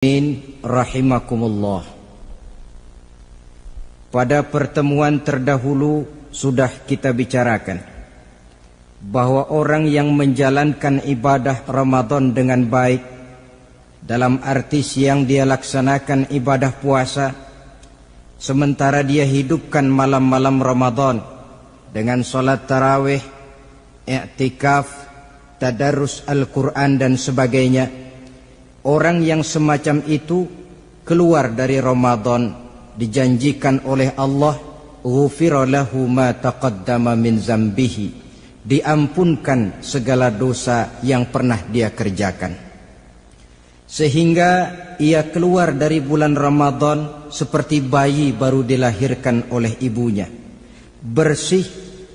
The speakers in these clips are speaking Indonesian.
Rahimakumullah. Pada pertemuan terdahulu sudah kita bicarakan bahwa orang yang menjalankan ibadah Ramadan dengan baik, dalam arti siang dia laksanakan ibadah puasa, sementara dia hidupkan malam-malam Ramadan dengan sholat tarawih, i'tikaf, tadarus Al-Quran dan sebagainya. Orang yang semacam itu keluar dari Ramadan dijanjikan oleh Allah, ghufira lahu ma taqaddama min zambihi, diampunkan segala dosa yang pernah dia kerjakan. Sehingga ia keluar dari bulan Ramadan seperti bayi baru dilahirkan oleh ibunya, bersih,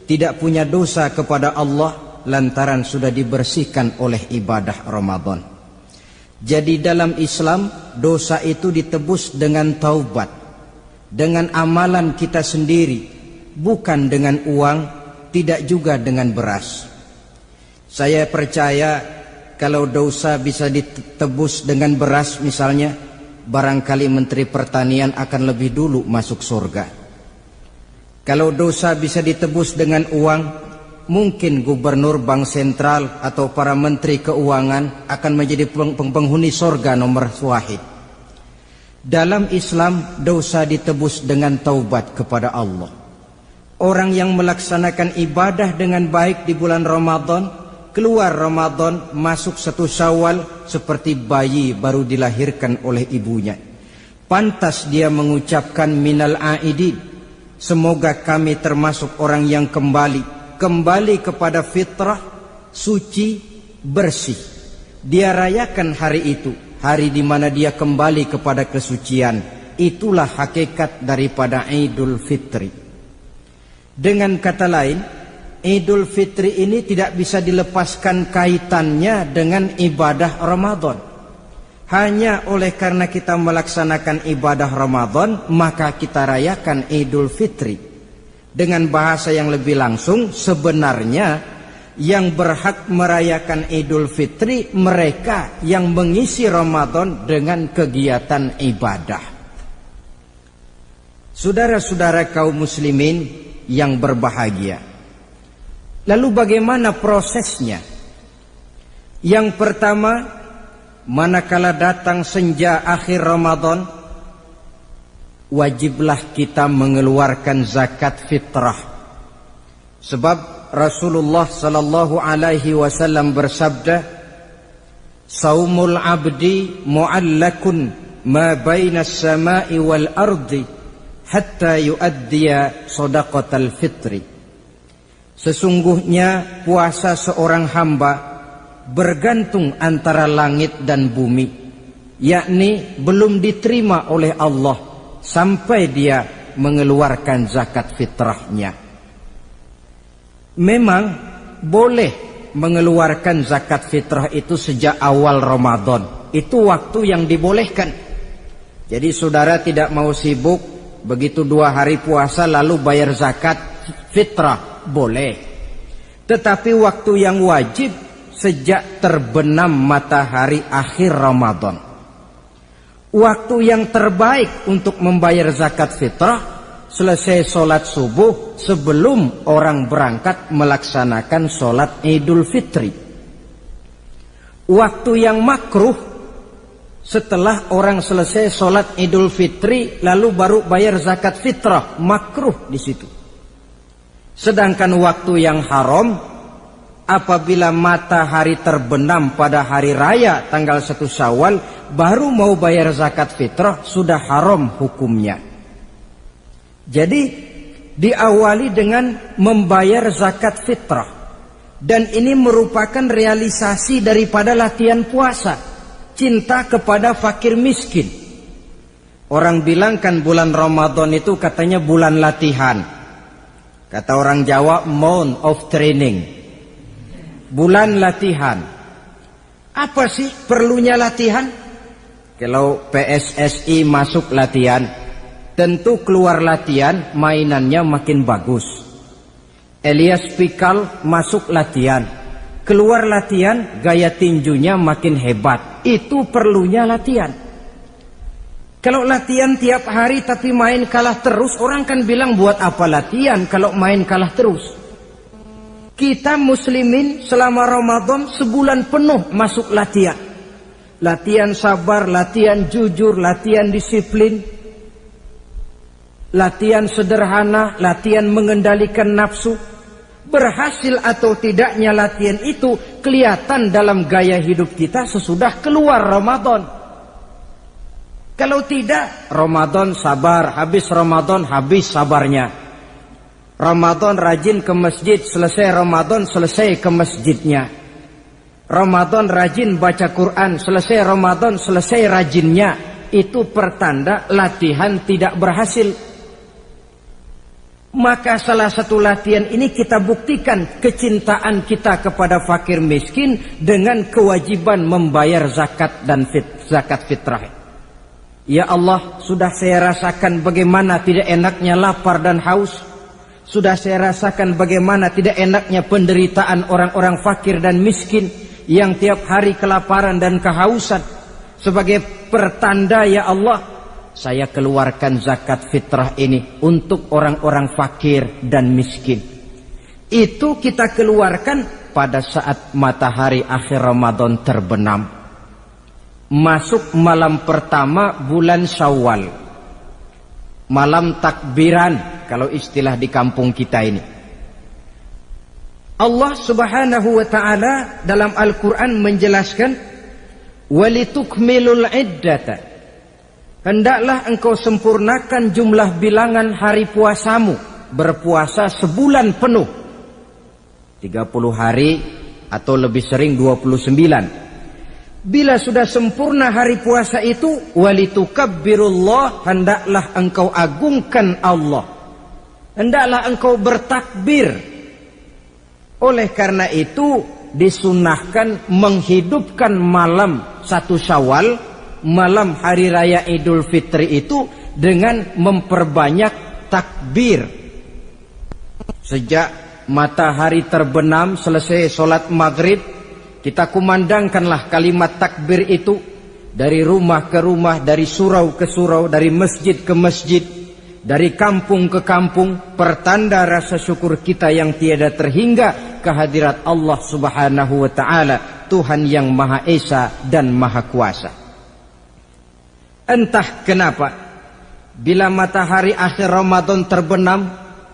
tidak punya dosa kepada Allah lantaran sudah dibersihkan oleh ibadah Ramadan. Jadi dalam Islam dosa itu ditebus dengan taubat, dengan amalan kita sendiri, bukan dengan uang, tidak juga dengan beras. Saya percaya kalau dosa bisa ditebus dengan beras misalnya, barangkali Menteri Pertanian akan lebih dulu masuk surga. Kalau dosa bisa ditebus dengan uang, mungkin gubernur bank sentral atau para menteri keuangan akan menjadi penghuni surga nomor 1. Dalam Islam dosa ditebus dengan taubat kepada Allah. Orang yang melaksanakan ibadah dengan baik di bulan Ramadan, keluar Ramadan masuk 1 Syawal seperti bayi baru dilahirkan oleh ibunya. Pantas dia mengucapkan minal aidin, semoga kami termasuk orang yang kembali kepada fitrah, suci, bersih. Dia rayakan hari itu, hari di mana dia kembali kepada kesucian. Itulah hakikat daripada Idul Fitri. Dengan kata lain, Idul Fitri ini tidak bisa dilepaskan kaitannya dengan ibadah Ramadan. Hanya oleh karena kita melaksanakan ibadah Ramadan, maka kita rayakan Idul Fitri. Dengan bahasa yang lebih langsung, sebenarnya yang berhak merayakan Idul Fitri mereka yang mengisi Ramadan dengan kegiatan ibadah. Saudara-saudara kaum muslimin yang berbahagia, lalu bagaimana prosesnya? Yang pertama, manakala datang senja akhir Ramadan, wajiblah kita mengeluarkan zakat fitrah. Sebab Rasulullah sallallahu alaihi wasallam bersabda, "Saumul 'abdi mu'allakun ma baina as-sama'i wal ardi hatta yu'addiya shadaqatal fitri." Sesungguhnya puasa seorang hamba bergantung antara langit dan bumi, yakni belum diterima oleh Allah sampai dia mengeluarkan zakat fitrahnya. Memang boleh mengeluarkan zakat fitrah itu sejak awal Ramadan. Itu waktu yang dibolehkan. Jadi saudara tidak mau sibuk, begitu 2 hari puasa lalu bayar zakat fitrah, boleh. Tetapi waktu yang wajib sejak terbenam matahari akhir Ramadan. Waktu yang terbaik untuk membayar zakat fitrah selesai sholat subuh sebelum orang berangkat melaksanakan sholat Idul Fitri. Waktu yang makruh setelah orang selesai sholat Idul Fitri lalu baru bayar zakat fitrah, makruh di situ. Sedangkan waktu yang haram apabila matahari terbenam pada hari raya tanggal 1 Syawal baru mau bayar zakat fitrah, sudah haram hukumnya. Jadi diawali dengan membayar zakat fitrah, dan ini merupakan realisasi daripada latihan puasa, cinta kepada fakir miskin. Orang bilang kan bulan Ramadan itu katanya bulan latihan. Kata orang Jawa, month of training, bulan latihan. Apa sih perlunya latihan? Kalau PSSI masuk latihan, tentu keluar latihan mainannya makin bagus. Elias Pikal masuk latihan, keluar latihan gaya tinjunya makin hebat. Itu perlunya latihan. Kalau latihan tiap hari tapi main kalah terus, orang kan bilang buat apa latihan kalau main kalah terus. Kita muslimin selama Ramadan sebulan penuh masuk latihan. Latihan sabar, latihan jujur, latihan disiplin, latihan sederhana, latihan mengendalikan nafsu. Berhasil atau tidaknya latihan itu kelihatan dalam gaya hidup kita sesudah keluar Ramadan. Kalau tidak, Ramadan sabar, habis Ramadan habis sabarnya. Ramadan rajin ke masjid, selesai Ramadan selesai ke masjidnya. Ramadan rajin baca Quran, selesai Ramadan selesai rajinnya. Itu pertanda latihan tidak berhasil. Maka salah satu latihan ini kita buktikan kecintaan kita kepada fakir miskin dengan kewajiban membayar zakat dan zakat fitrah. Ya Allah, sudah saya rasakan bagaimana tidak enaknya lapar dan haus. Sudah saya rasakan bagaimana tidak enaknya penderitaan orang-orang fakir dan miskin yang tiap hari kelaparan dan kehausan. Sebagai pertanda ya Allah, saya keluarkan zakat fitrah ini untuk orang-orang fakir dan miskin. Itu kita keluarkan pada saat matahari akhir Ramadan terbenam. Masuk malam pertama bulan Syawal, malam takbiran kalau istilah di kampung kita ini. Allah Subhanahu wa taala dalam Al-Qur'an menjelaskan, walitukmilul iddata, hendaklah engkau sempurnakan jumlah bilangan hari puasamu, berpuasa sebulan penuh, 30 hari atau lebih sering 29. Bila sudah sempurna hari puasa itu, walitukabbirullah, hendaklah engkau agungkan Allah, hendaklah engkau bertakbir. Oleh karena itu disunahkan menghidupkan malam 1 Syawal, malam hari raya Idul Fitri itu dengan memperbanyak takbir. Sejak matahari terbenam selesai sholat maghrib, kita kumandangkanlah kalimat takbir itu dari rumah ke rumah, dari surau ke surau, dari masjid ke masjid, dari kampung ke kampung, pertanda rasa syukur kita yang tiada terhingga kehadirat Allah Subhanahu wa taala, Tuhan yang Maha Esa dan Maha Kuasa. Entah kenapa bila matahari akhir Ramadan terbenam,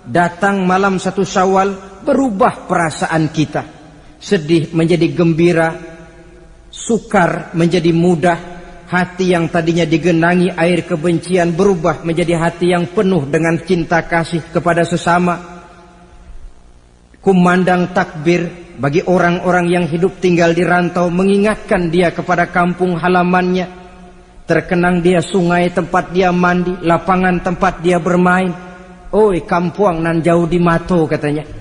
datang malam 1 Syawal, berubah perasaan kita. Sedih menjadi gembira, sukar menjadi mudah, hati yang tadinya digenangi air kebencian berubah menjadi hati yang penuh dengan cinta kasih kepada sesama. Kumandang takbir bagi orang-orang yang hidup tinggal di rantau, mengingatkan dia kepada kampung halamannya. Terkenang dia sungai tempat dia mandi, lapangan tempat dia bermain. Oi kampuang nan jauh di mato katanya.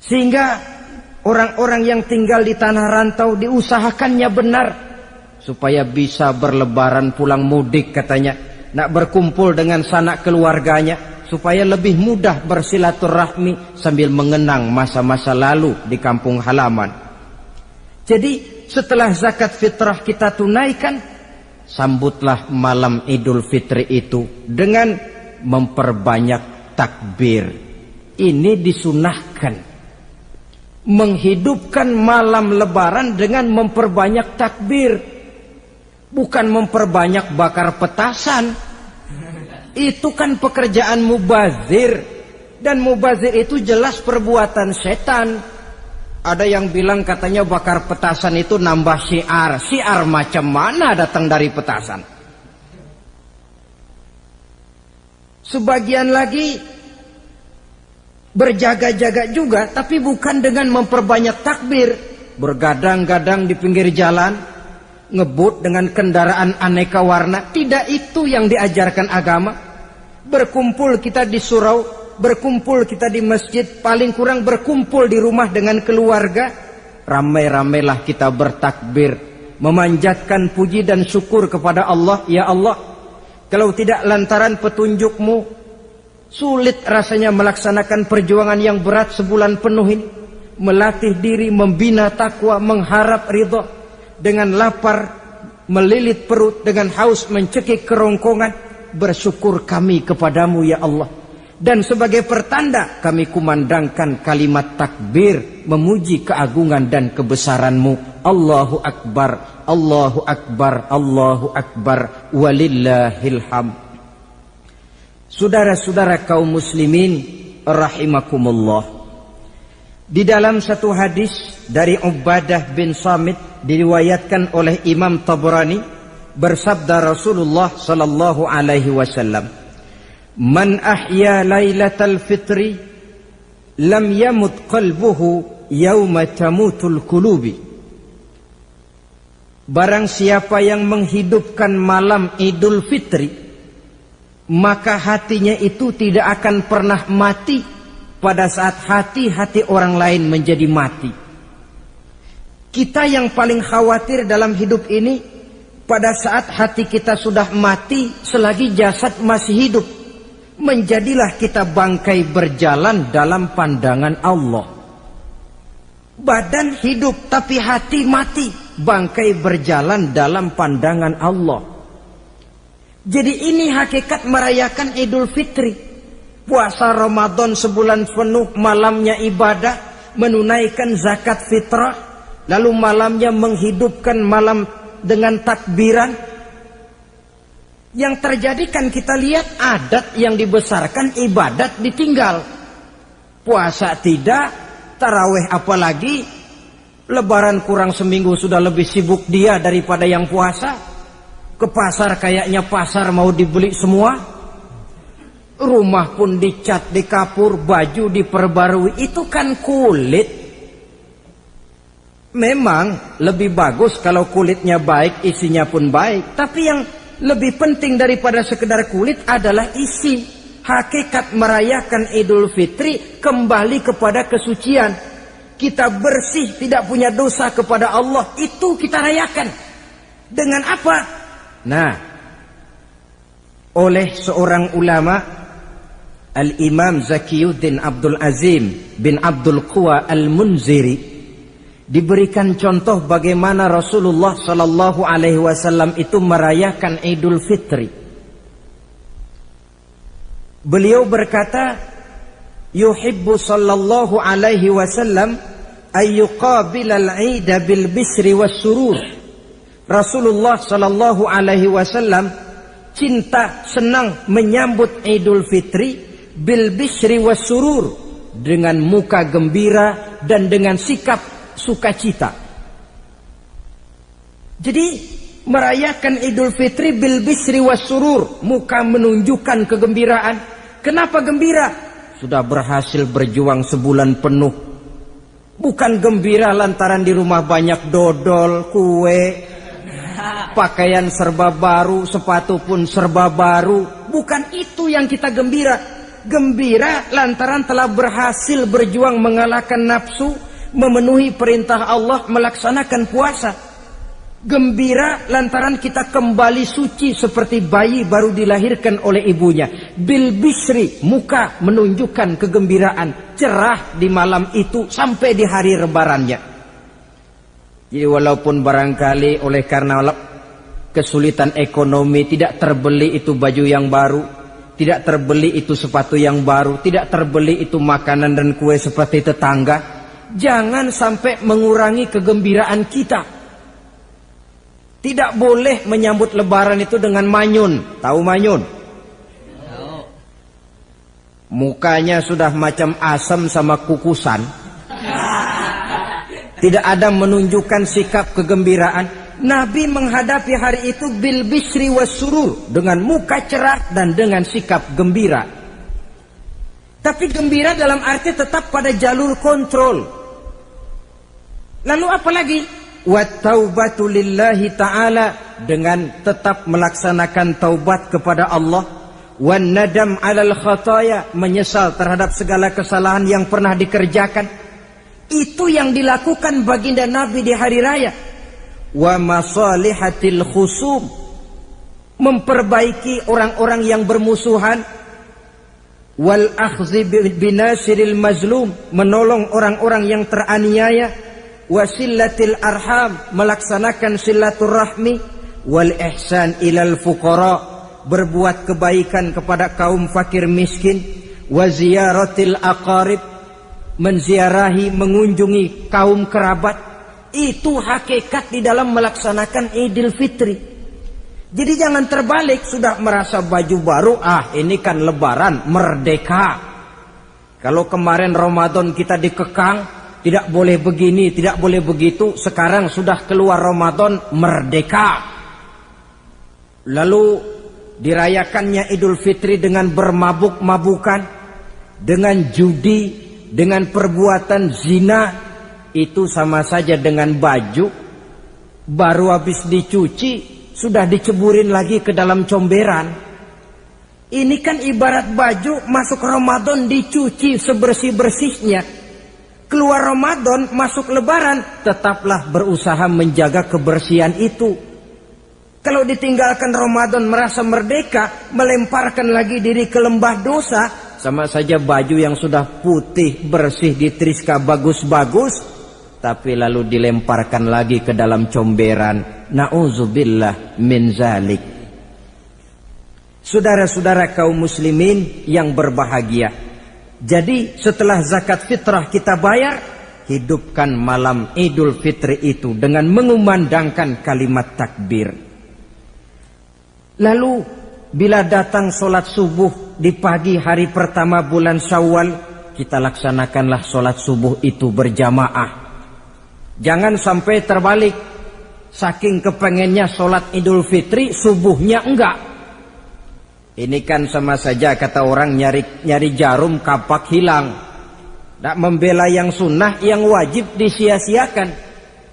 Sehingga orang-orang yang tinggal di tanah rantau diusahakannya benar supaya bisa berlebaran pulang mudik katanya, nak berkumpul dengan sanak keluarganya supaya lebih mudah bersilaturahmi sambil mengenang masa-masa lalu di kampung halaman. Jadi setelah zakat fitrah kita tunaikan, sambutlah malam Idul Fitri itu dengan memperbanyak takbir. Ini disunahkan. Menghidupkan malam lebaran dengan memperbanyak takbir, bukan memperbanyak bakar petasan. Itu kan pekerjaan mubazir, dan mubazir itu jelas perbuatan setan. Ada yang bilang katanya bakar petasan itu nambah syiar. Syiar macam mana datang dari petasan? Sebagian lagi berjaga-jaga juga, tapi bukan dengan memperbanyak takbir. Bergadang-gadang di pinggir jalan, ngebut dengan kendaraan aneka warna. Tidak itu yang diajarkan agama. Berkumpul kita di surau, berkumpul kita di masjid, paling kurang berkumpul di rumah dengan keluarga. Ramai-ramailah kita bertakbir, memanjatkan puji dan syukur kepada Allah. Ya Allah, kalau tidak lantaran petunjukmu, sulit rasanya melaksanakan perjuangan yang berat sebulan penuh ini. Melatih diri, membina takwa, mengharap ridha. Dengan lapar melilit perut dengan haus mencekik kerongkongan, bersyukur kami kepadamu ya Allah. Dan sebagai pertanda kami kumandangkan kalimat takbir memuji keagungan dan kebesaranmu. Allahu Akbar, Allahu Akbar, Allahu Akbar, walillahil hamd. Saudara-saudara kaum muslimin rahimakumullah, di dalam satu hadis dari Ubadah bin Samit diriwayatkan oleh Imam Tabrani, bersabda Rasulullah sallallahu alaihi wasallam, "Man ahya lailatal fitri lam yamut qalbuhu yauma tamutul qulubi." Barang siapa yang menghidupkan malam Idul Fitri, maka hatinya itu tidak akan pernah mati pada saat hati-hati orang lain menjadi mati. Kita yang paling khawatir dalam hidup ini pada saat hati kita sudah mati selagi jasad masih hidup. Menjadilah kita bangkai berjalan dalam pandangan Allah. Badan hidup tapi hati mati, bangkai berjalan dalam pandangan Allah. Jadi ini hakikat merayakan Idul Fitri. Puasa Ramadan sebulan penuh, malamnya ibadah, menunaikan zakat fitrah, lalu malamnya menghidupkan malam dengan takbiran. Yang terjadi kan kita lihat adat yang dibesarkan, ibadat ditinggal. Puasa tidak, tarawih apalagi, lebaran kurang seminggu sudah lebih sibuk dia daripada yang puasa. Ke pasar kayaknya pasar mau dibeli semua. Rumah pun dicat, dikapur, baju diperbarui. Itu kan kulit. Memang lebih bagus kalau kulitnya baik, isinya pun baik. Tapi yang lebih penting daripada sekedar kulit adalah isi. Hakikat merayakan Idul Fitri kembali kepada kesucian. Kita bersih, tidak punya dosa kepada Allah. Itu kita rayakan. Dengan apa? Nah, oleh seorang ulama, Al-Imam Zakiyuddin Abdul Azim bin Abdul Quwa Al-Munziri, diberikan contoh bagaimana Rasulullah sallallahu alaihi wasallam itu merayakan Idul Fitri. Beliau berkata, yuhibbu sallallahu alaihi wasallam ayyuqabilal 'ida bil bisri was surur. Rasulullah sallallahu alaihi wasallam cinta, senang menyambut Idul Fitri bil bisri was surur, dengan muka gembira dan dengan sikap sukacita. Jadi merayakan Idul Fitri bil bisri was surur, muka menunjukkan kegembiraan. Kenapa gembira? Sudah berhasil berjuang sebulan penuh. Bukan gembira lantaran di rumah banyak dodol, kue, pakaian serba baru, sepatu pun serba baru. Bukan itu yang kita gembira. Gembira lantaran telah berhasil berjuang mengalahkan nafsu, memenuhi perintah Allah, melaksanakan puasa. Gembira lantaran kita kembali suci seperti bayi baru dilahirkan oleh ibunya. Bil bisri, muka menunjukkan kegembiraan, cerah di malam itu sampai di hari lebarannya. Jadi walaupun barangkali oleh karena kesulitan ekonomi tidak terbeli itu baju yang baru, tidak terbeli itu sepatu yang baru, tidak terbeli itu makanan dan kue seperti tetangga, jangan sampai mengurangi kegembiraan kita. Tidak boleh menyambut lebaran itu dengan manyun. Tahu manyun? Mukanya sudah macam asam sama kukusan. Tidak ada menunjukkan sikap kegembiraan. Nabi menghadapi hari itu bil bisri was surur, dengan muka cerah dan dengan sikap gembira. Tapi gembira dalam arti tetap pada jalur kontrol. Lalu apa lagi? Wa taubatu lillahi ta'ala, dengan tetap melaksanakan taubat kepada Allah. Wan nadam alal khataya, menyesal terhadap segala kesalahan yang pernah dikerjakan. Itu yang dilakukan baginda Nabi di hari raya. Wa masalihatil khusum, memperbaiki orang-orang yang bermusuhan. Wal akhzi binasiril mazlum, menolong orang-orang yang teraniaya. Wasillatil arham, melaksanakan silaturahmi. wal ihsan ilal fuqara, berbuat kebaikan kepada kaum fakir miskin, wa ziyaratil aqarib, menziarahi, mengunjungi kaum kerabat. Itu hakikat di dalam melaksanakan Idul Fitri. Jadi jangan terbalik, sudah merasa baju baru, ini kan lebaran, merdeka. Kalau kemarin Ramadan kita dikekang, tidak boleh begini, tidak boleh begitu, sekarang sudah keluar Ramadan, merdeka. Lalu dirayakannya Idul Fitri dengan bermabuk-mabukan, dengan judi, dengan perbuatan zina. Itu sama saja dengan baju baru habis dicuci sudah diceburin lagi ke dalam comberan. Ini kan ibarat baju masuk Ramadan dicuci sebersih-bersihnya, keluar Ramadan masuk Lebaran tetaplah berusaha menjaga kebersihan itu. Kalau ditinggalkan Ramadan merasa merdeka, melemparkan lagi diri ke lembah dosa, sama saja baju yang sudah putih bersih ditriska bagus-bagus, tapi lalu dilemparkan lagi ke dalam comberan. Na'udzubillah min zalik. Saudara-saudara kaum muslimin yang berbahagia, jadi setelah zakat fitrah kita bayar, hidupkan malam Idul Fitri itu dengan mengumandangkan kalimat takbir. Lalu bila datang sholat subuh di pagi hari pertama bulan Syawal, kita laksanakanlah sholat subuh itu berjamaah. Jangan sampai terbalik, saking kepengennya sholat Idul Fitri subuhnya enggak. Ini kan sama saja kata orang nyari jarum kapak hilang. Tak membela yang sunnah, yang wajib disia-siakan.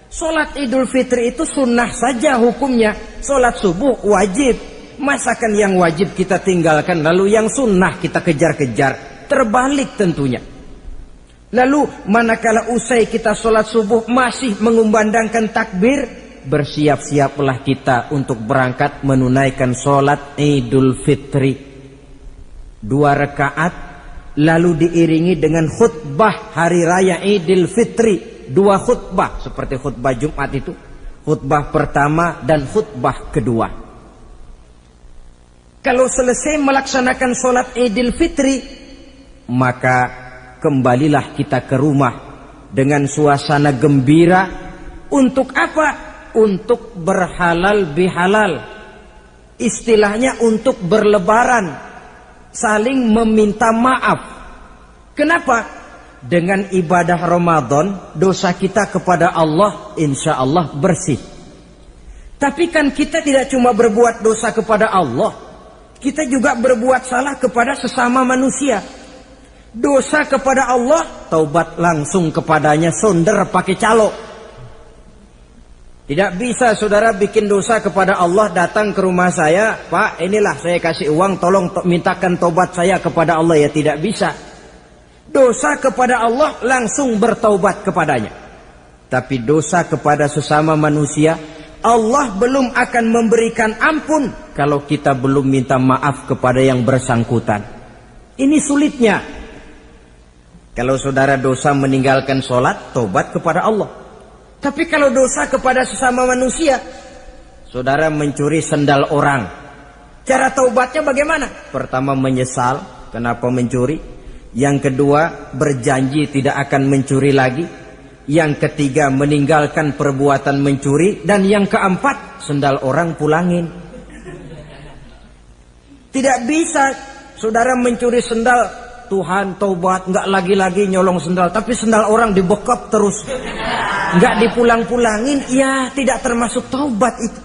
Sholat Idul Fitri itu sunnah saja hukumnya, sholat subuh wajib. Masakan yang wajib kita tinggalkan, lalu yang sunnah kita kejar-kejar? Terbalik tentunya. Lalu manakala usai kita sholat subuh masih mengumandangkan takbir, bersiap-siaplah kita untuk berangkat menunaikan sholat Idul Fitri 2 rakaat, lalu diiringi dengan khutbah hari raya Idul Fitri, 2 khutbah seperti khutbah Jumat itu, khutbah pertama dan khutbah kedua. Kalau selesai melaksanakan sholat Idul Fitri, maka kembalilah kita ke rumah dengan suasana gembira. Untuk apa? Untuk berhalal bihalal. Istilahnya untuk berlebaran, saling meminta maaf. Kenapa? Dengan ibadah Ramadan dosa kita kepada Allah insya Allah bersih. Tapi kan kita tidak cuma berbuat dosa kepada Allah, kita juga berbuat salah kepada sesama manusia. Dosa kepada Allah, taubat langsung kepadanya, sonder pakai calo. Tidak bisa saudara bikin dosa kepada Allah, datang ke rumah saya, Pak inilah saya kasih uang, tolong mintakan taubat saya kepada Allah. Ya tidak bisa. Dosa kepada Allah langsung bertaubat kepadanya. Tapi dosa kepada sesama manusia, Allah belum akan memberikan ampun kalau kita belum minta maaf kepada yang bersangkutan. Ini sulitnya. Kalau saudara dosa meninggalkan sholat, taubat kepada Allah. Tapi kalau dosa kepada sesama manusia, saudara mencuri sendal orang, cara taubatnya bagaimana? Pertama menyesal, kenapa mencuri? Yang kedua berjanji tidak akan mencuri lagi. Yang ketiga meninggalkan perbuatan mencuri. Dan yang keempat, sendal orang pulangin. Tidak bisa saudara mencuri sendal, Tuhan taubat, nggak lagi-lagi nyolong sendal, tapi sendal orang dibekap terus, nggak dipulang-pulangin, ya tidak termasuk taubat itu.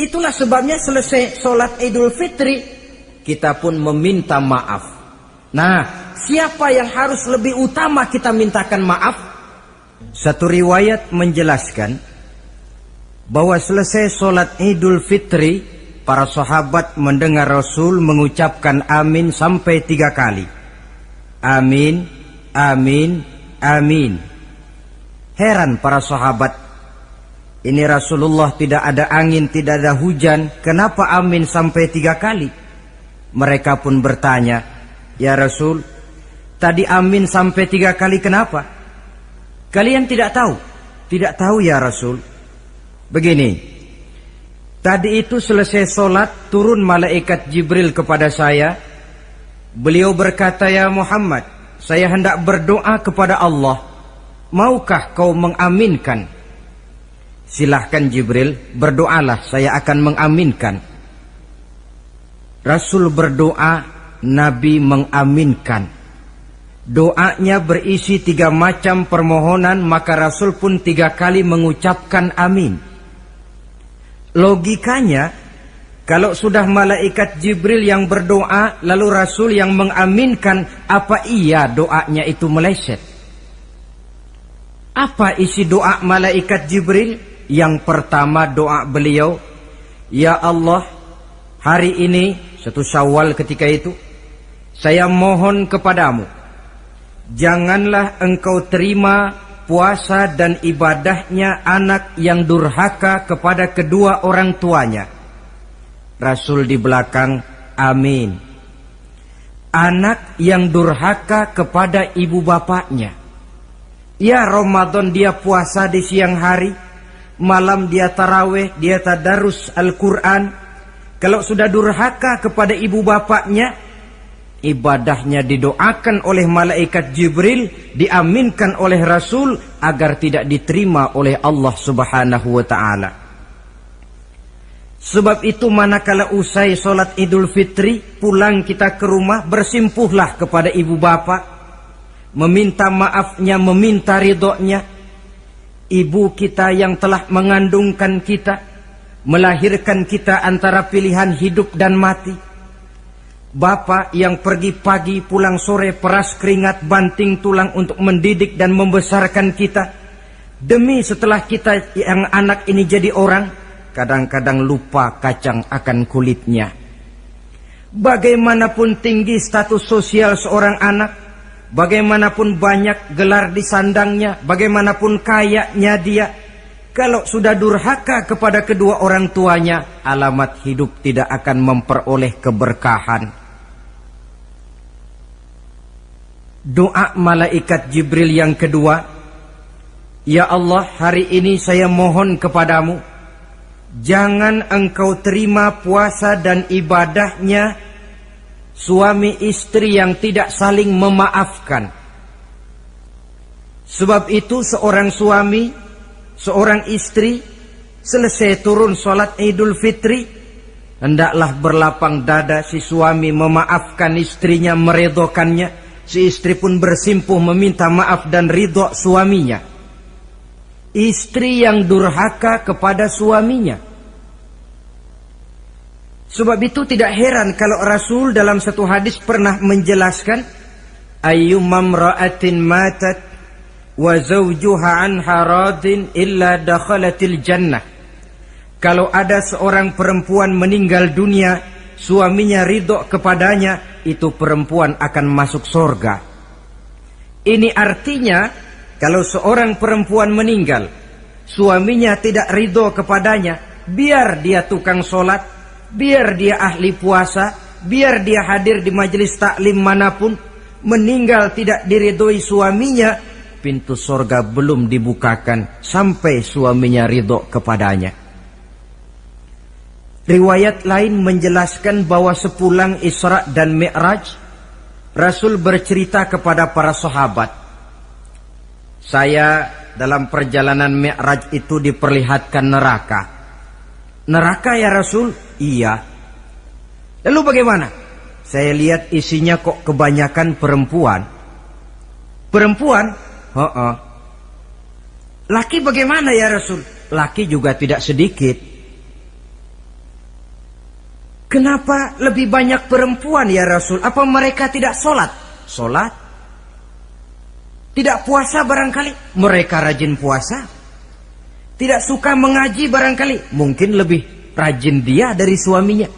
Itulah sebabnya selesai sholat Idul Fitri, kita pun meminta maaf. Nah, siapa yang harus lebih utama kita mintakan maaf? Satu riwayat menjelaskan bahwa selesai sholat Idul Fitri, para sahabat mendengar Rasul mengucapkan amin sampai 3 kali. Amin, amin, amin. Heran para sahabat. Ini Rasulullah tidak ada angin, tidak ada hujan. Kenapa amin sampai 3 kali? Mereka pun bertanya, ya Rasul, tadi amin sampai 3 kali kenapa? Kalian tidak tahu? Tidak tahu ya Rasul. Begini, tadi itu selesai sholat, turun malaikat Jibril kepada saya. Beliau berkata, "Ya Muhammad, saya hendak berdoa kepada Allah. Maukah kau mengaminkan?" "Silahkan Jibril, berdoalah, saya akan mengaminkan." Rasul berdoa, Nabi mengaminkan. Doanya berisi 3 macam permohonan, maka Rasul pun 3 kali mengucapkan amin. Logikanya, kalau sudah malaikat Jibril yang berdoa, lalu Rasul yang mengaminkan, apa iya doanya itu meleset? Apa isi doa malaikat Jibril? Yang pertama doa beliau, "Ya Allah, hari ini," 1 Syawal ketika itu, "saya mohon kepadamu, janganlah engkau terima puasa dan ibadahnya anak yang durhaka kepada kedua orang tuanya." Rasul di belakang, amin. Anak yang durhaka kepada ibu bapaknya. Ya, Ramadan dia puasa di siang hari, malam dia taraweh, dia tadarus Al-Quran. Kalau sudah durhaka kepada ibu bapaknya, ibadahnya didoakan oleh malaikat Jibril, diaminkan oleh Rasul agar tidak diterima oleh Allah Subhanahu wa ta'ala. Sebab itu manakala usai sholat Idul Fitri, pulang kita ke rumah, bersimpuhlah kepada ibu bapak, meminta maafnya, meminta ridhonya. Ibu kita yang telah mengandungkan kita, melahirkan kita antara pilihan hidup dan mati. Bapak yang pergi pagi pulang sore, peras keringat banting tulang untuk mendidik dan membesarkan kita. Demi setelah kita yang anak ini jadi orang, kadang-kadang lupa kacang akan kulitnya. Bagaimanapun tinggi status sosial seorang anak, bagaimanapun banyak gelar di sandangnya, bagaimanapun kayanya dia, kalau sudah durhaka kepada kedua orang tuanya, alamat hidup tidak akan memperoleh keberkahan. Doa malaikat Jibril yang kedua, "Ya Allah, hari ini saya mohon kepadamu, jangan engkau terima puasa dan ibadahnya suami istri yang tidak saling memaafkan." Sebab itu seorang suami, seorang istri, selesai turun sholat Idul Fitri, hendaklah berlapang dada si suami memaafkan istrinya, meredokannya. Si istri pun bersimpuh meminta maaf dan ridho suaminya. Istri yang durhaka kepada suaminya. Sebab itu tidak heran kalau Rasul dalam satu hadis pernah menjelaskan, "Ayyumam ra'atin matat wa zawjuha anha radin illa dakhalatil jannah." Kalau ada seorang perempuan meninggal dunia, suaminya ridho kepadanya, itu perempuan akan masuk surga. Ini artinya, kalau seorang perempuan meninggal, suaminya tidak ridho kepadanya, biar dia tukang sholat, biar dia ahli puasa, biar dia hadir di majelis taklim manapun, meninggal tidak diridhoi suaminya, pintu surga belum dibukakan sampai suaminya ridho kepadanya. Riwayat lain menjelaskan bahwa sepulang Isra dan Mi'raj, Rasul bercerita kepada para sahabat, "Saya dalam perjalanan Mi'raj itu diperlihatkan neraka." "Neraka ya Rasul?" "Iya." "Lalu bagaimana?" "Saya lihat isinya kok kebanyakan perempuan." "Perempuan?" "Heeh." "Laki bagaimana ya Rasul?" "Laki juga tidak sedikit." "Kenapa lebih banyak perempuan ya Rasul? Apa mereka tidak sholat?" "Sholat." "Tidak puasa barangkali?" "Mereka rajin puasa." "Tidak suka mengaji barangkali?" "Mungkin lebih rajin dia dari suaminya."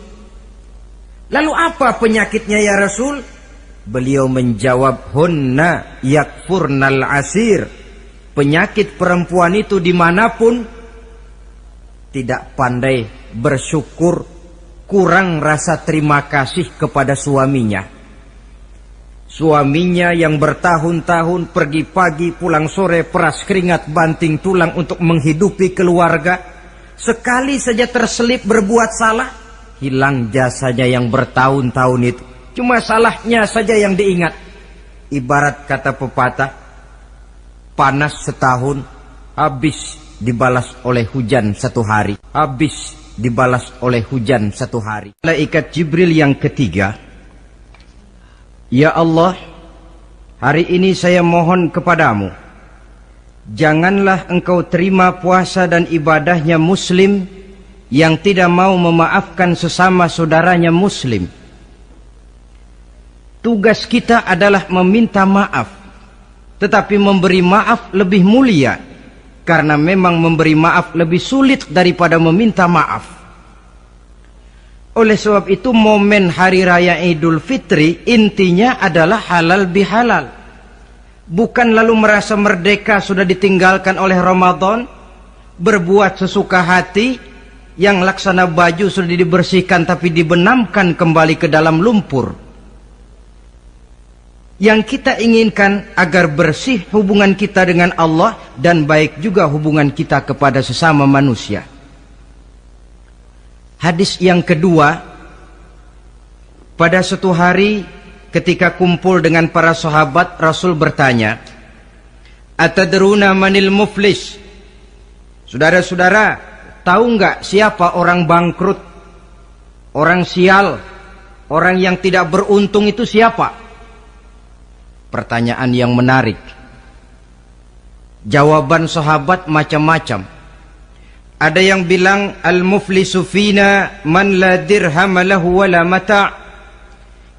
"Lalu apa penyakitnya ya Rasul?" Beliau menjawab, "Hunna yakfurnal asir." Penyakit perempuan itu dimanapun, tidak pandai bersyukur, kurang rasa terima kasih kepada suaminya. Suaminya yang bertahun-tahun pergi pagi pulang sore, peras keringat banting tulang untuk menghidupi keluarga, sekali saja terselip berbuat salah, hilang jasanya yang bertahun-tahun itu. Cuma salahnya saja yang diingat. Ibarat kata pepatah, panas setahun, habis dibalas oleh hujan 1 hari. Habis dibalas oleh hujan 1 hari. Malaikat Jibril yang ketiga, ya Allah, hari ini saya mohon kepadamu, janganlah engkau terima puasa dan ibadahnya muslim yang tidak mau memaafkan sesama saudaranya muslim. Tugas kita adalah meminta maaf, tetapi memberi maaf lebih mulia, karena memang memberi maaf lebih sulit daripada meminta maaf. Oleh sebab itu momen hari raya Idul Fitri intinya adalah halal bihalal. Bukan lalu merasa merdeka sudah ditinggalkan oleh Ramadan, berbuat sesuka hati, yang laksana baju sudah dibersihkan tapi dibenamkan kembali ke dalam lumpur. Yang kita inginkan agar bersih hubungan kita dengan Allah dan baik juga hubungan kita kepada sesama manusia. Hadis yang kedua, pada suatu hari ketika kumpul dengan para sahabat, Rasul bertanya, "Atadruna manil muflis?" Saudara-saudara, tahu enggak siapa orang bangkrut, orang sial, orang yang tidak beruntung itu siapa? Pertanyaan yang menarik. Jawaban sahabat macam-macam. Ada yang bilang al-muflisu fina man la dirham lahu wala mata'.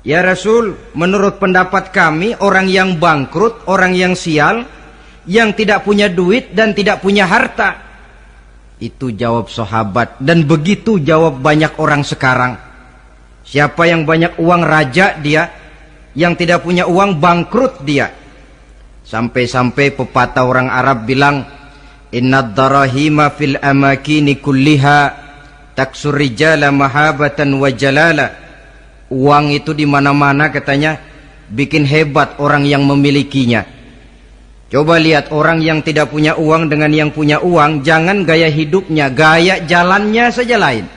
Ya Rasul, menurut pendapat kami orang yang bangkrut, orang yang sial, yang tidak punya duit dan tidak punya harta. Itu jawab sahabat, dan begitu jawab banyak orang sekarang. Siapa yang banyak uang raja dia, yang tidak punya uang bangkrut dia. Sampai-sampai pepatah orang Arab bilang, innad darahima fil amakini kulliha taksur rijala mahabatan wa jalala. Uang itu di mana-mana katanya bikin hebat orang yang memilikinya. Coba lihat orang yang tidak punya uang dengan yang punya uang, jangan gaya hidupnya, gaya jalannya saja lain.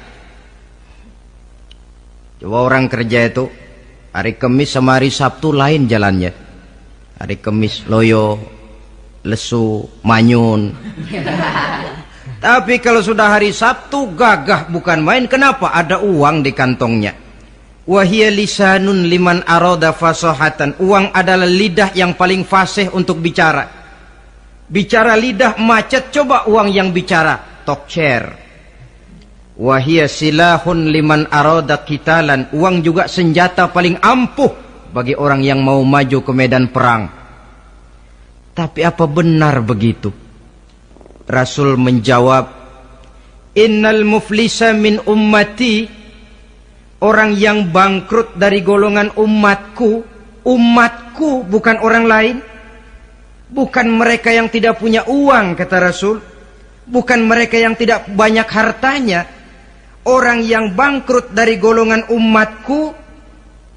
Coba orang kerja itu hari Kamis sama hari Sabtu lain jalannya. Hari Kamis loyo, lesu, manyun. Tapi kalau sudah hari Sabtu gagah bukan main. Kenapa? Ada uang di kantongnya. Wahia lisanun liman arada fasahatan. Uang adalah lidah yang paling fasih untuk bicara. Bicara lidah macet, coba uang yang bicara talk share. Wahia silahun liman arada qitalan. Uang juga senjata paling ampuh bagi orang yang mau maju ke medan perang. Tapi apa benar begitu? Rasul menjawab, innal muflisa min ummati, orang yang bangkrut dari golongan umatku. Umatku bukan orang lain, bukan mereka yang tidak punya uang, kata Rasul, bukan mereka yang tidak banyak hartanya. Orang yang bangkrut dari golongan umatku,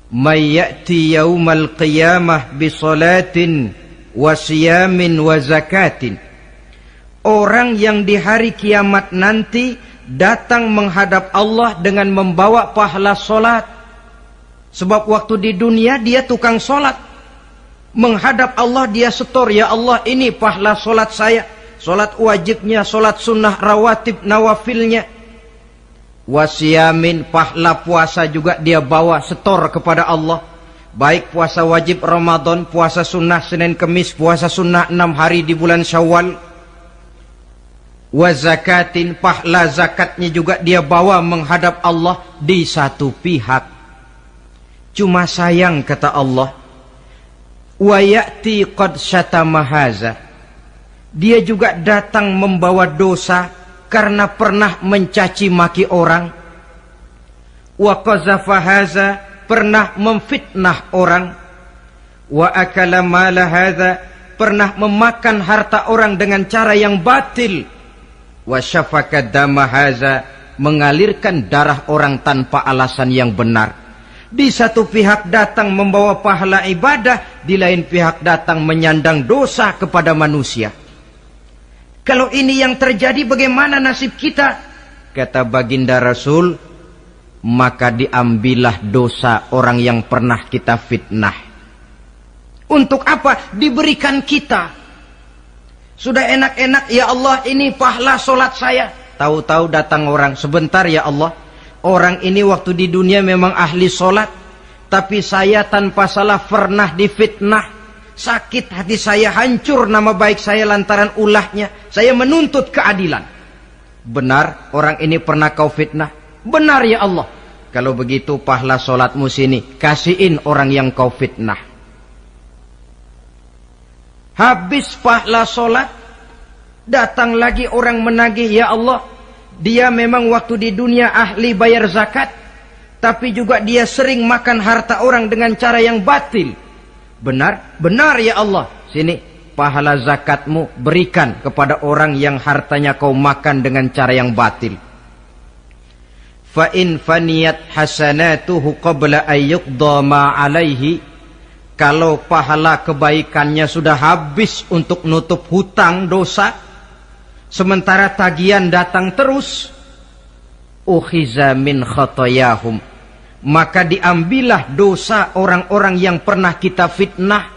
may ya'ti yaumal qiyamah bi salatin wa siyamin wa zakatin. Orang yang di hari kiamat nanti datang menghadap Allah dengan membawa pahala solat. Sebab waktu di dunia dia tukang solat, menghadap Allah dia setor, ya Allah ini pahala solat saya, solat wajibnya, solat sunnah rawatib nawafilnya. Wasiyamin, pahala puasa juga dia bawa setor kepada Allah, baik puasa wajib Ramadan, puasa sunnah Senin Kemis, puasa sunnah 6 hari di bulan Syawal. Wa zakatin, pahala zakatnya juga dia bawa menghadap Allah di satu pihak. Cuma sayang, kata Allah, wa ya'ti qad syatama haza, dia juga datang membawa dosa karena pernah mencaci maki orang. Wa qazafa haza, pernah memfitnah orang. Wa akala mala haza, pernah memakan harta orang dengan cara yang batil. Wa syafaka dama haza, mengalirkan darah orang tanpa alasan yang benar. Di satu pihak datang membawa pahala ibadah, di lain pihak datang menyandang dosa kepada manusia. Kalau ini yang terjadi, bagaimana nasib kita? kata baginda Rasul, maka diambillah dosa orang yang pernah kita fitnah. Untuk apa? Diberikan kita. Sudah enak-enak, ya Allah ini pahala solat saya. Tahu-tahu datang orang, sebentar ya Allah, orang ini waktu di dunia memang ahli solat, tapi saya tanpa salah pernah difitnah. Sakit hati saya, hancur nama baik saya lantaran ulahnya. Saya menuntut keadilan. Benar orang ini pernah kau fitnah? Benar ya Allah. Kalau begitu pahala solatmu sini, kasihin orang yang kau fitnah. Habis pahala solat, datang lagi orang menagih, ya Allah, dia memang waktu di dunia ahli bayar zakat, tapi juga dia sering makan harta orang dengan cara yang batil. Benar? Benar ya Allah. Sini, pahala zakatmu berikan kepada orang yang hartanya kau makan dengan cara yang batil. Fa in faniyat hasanatuhu qabla ayyuqda ma alaihi. Kalau pahala kebaikannya sudah habis untuk nutup hutang dosa, sementara tagihan datang terus, ukhiza min khatayahum, maka diambillah dosa orang-orang yang pernah kita fitnah,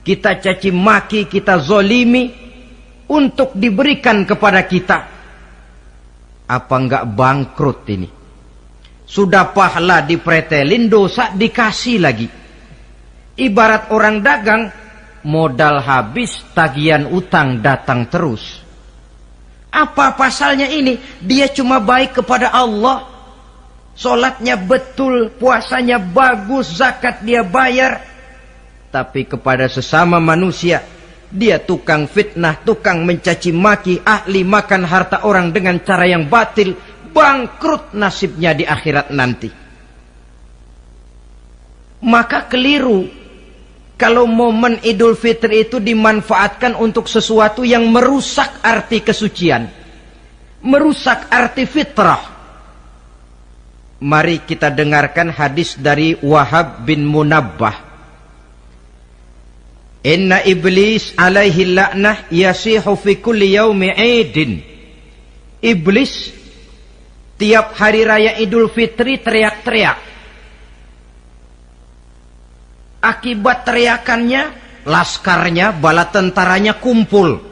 kita caci maki, kita zolimi, untuk diberikan kepada kita. Apa enggak bangkrut ini? Sudah pahala dipretelin, dosa dikasih lagi. Ibarat orang dagang, modal habis, tagihan utang datang terus. Apa pasalnya ini? Dia cuma baik kepada Allah, solatnya betul, puasanya bagus, zakat dia bayar, tapi kepada sesama manusia dia tukang fitnah, tukang mencaci maki, ahli makan harta orang dengan cara yang batil. Bangkrut nasibnya di akhirat nanti. Maka keliru kalau momen Idul Fitri itu dimanfaatkan untuk sesuatu yang merusak arti kesucian, merusak arti fitrah. Mari kita dengarkan hadis dari Wahab bin Munabbah. Inna iblis alaihi la'nah yasihu fi kulli yaumi idin. Iblis tiap hari raya Idul Fitri teriak-teriak. Akibat teriakannya, laskarnya, bala tentaranya kumpul.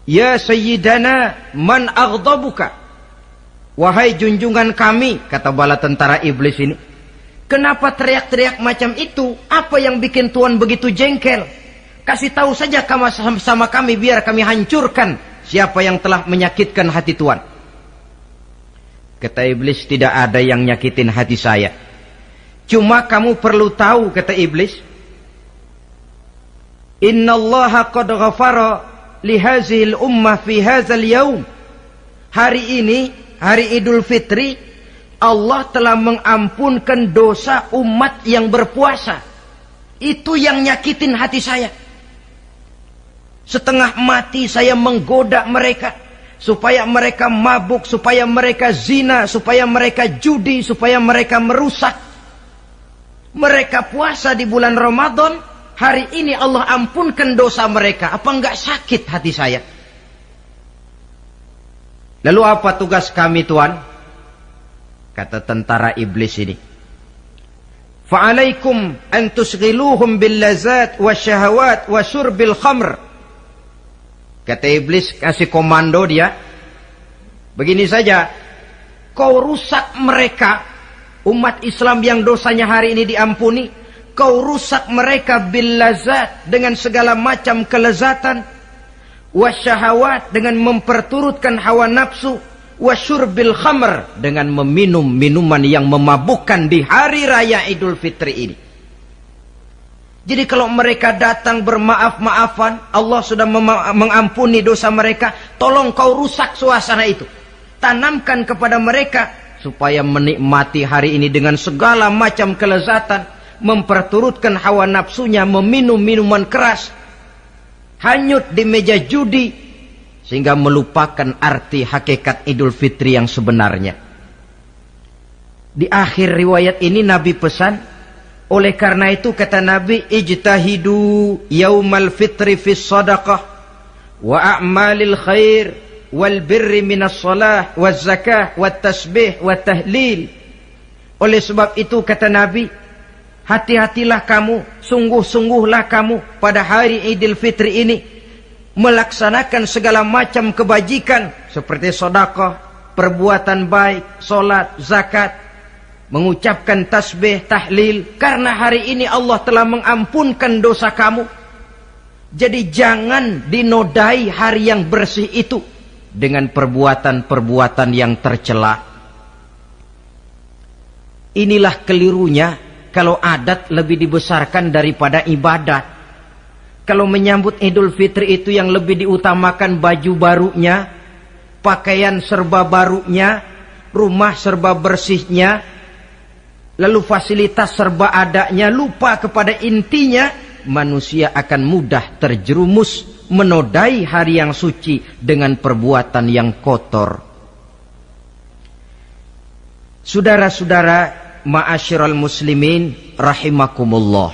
Ya Sayyidana, man aghdabuka? Wahai junjungan kami, kata bala tentara iblis ini, kenapa teriak-teriak macam itu? Apa yang bikin Tuhan begitu jengkel? Kasih tahu saja sama kami biar kami hancurkan siapa yang telah menyakitkan hati Tuhan. Kata iblis, tidak ada yang nyakitin hati saya. Cuma kamu perlu tahu, kata iblis, innallaha qad ghafara li hazihil ummah fi hadzal yaum. Hari ini, hari Idul Fitri, Allah telah mengampunkan dosa umat yang berpuasa. Itu yang nyakitin hati saya. Setengah mati saya menggoda mereka, supaya mereka mabuk, supaya mereka zina, supaya mereka judi, supaya mereka merusak. Mereka puasa di bulan Ramadan, hari ini Allah ampunkan dosa mereka. Apa enggak sakit hati saya? Lalu apa tugas kami Tuhan? Kata tentara iblis ini, fa'alaikum an tusghiluhum bil lazat wa syahawat wa syurbil khamr. Kata iblis, kasih komando dia, begini saja, kau rusak mereka, umat Islam yang dosanya hari ini diampuni, kau rusak mereka bil lazat, dengan segala macam kelezatan, wasyahawat, dengan memperturutkan hawa nafsu, wasyurbil khamr, dengan meminum minuman yang memabukkan di hari raya Idul Fitri ini. Jadi kalau mereka datang bermaaf-maafan, Allah sudah mengampuni dosa mereka, tolong kau rusak suasana itu. Tanamkan kepada mereka supaya menikmati hari ini dengan segala macam kelezatan, memperturutkan hawa nafsunya, meminum minuman keras, hanyut di meja judi, sehingga melupakan arti hakikat Idul Fitri yang sebenarnya. Di akhir riwayat ini Nabi pesan, oleh karena itu kata Nabi, ijtahidu yaumal fitri fis sadaqah wa a'malil khair wal birri minas shalah waz zakah wat tasbih wat tahlil. Oleh sebab itu kata Nabi, hati-hatilah kamu, sungguh-sungguhlah kamu pada hari Idul Fitri ini melaksanakan segala macam kebajikan seperti sedekah, perbuatan baik, salat, zakat, mengucapkan tasbih, tahlil, karena hari ini Allah telah mengampunkan dosa kamu. Jadi jangan dinodai hari yang bersih itu dengan perbuatan-perbuatan yang tercela. Inilah kelirunya kalau adat lebih dibesarkan daripada ibadat. Kalau menyambut Idul Fitri itu yang lebih diutamakan baju barunya, pakaian serba barunya, rumah serba bersihnya, lalu fasilitas serba adanya, lupa kepada intinya, manusia akan mudah terjerumus menodai hari yang suci dengan perbuatan yang kotor. Saudara-saudara, ma'asyiral muslimin rahimakumullah.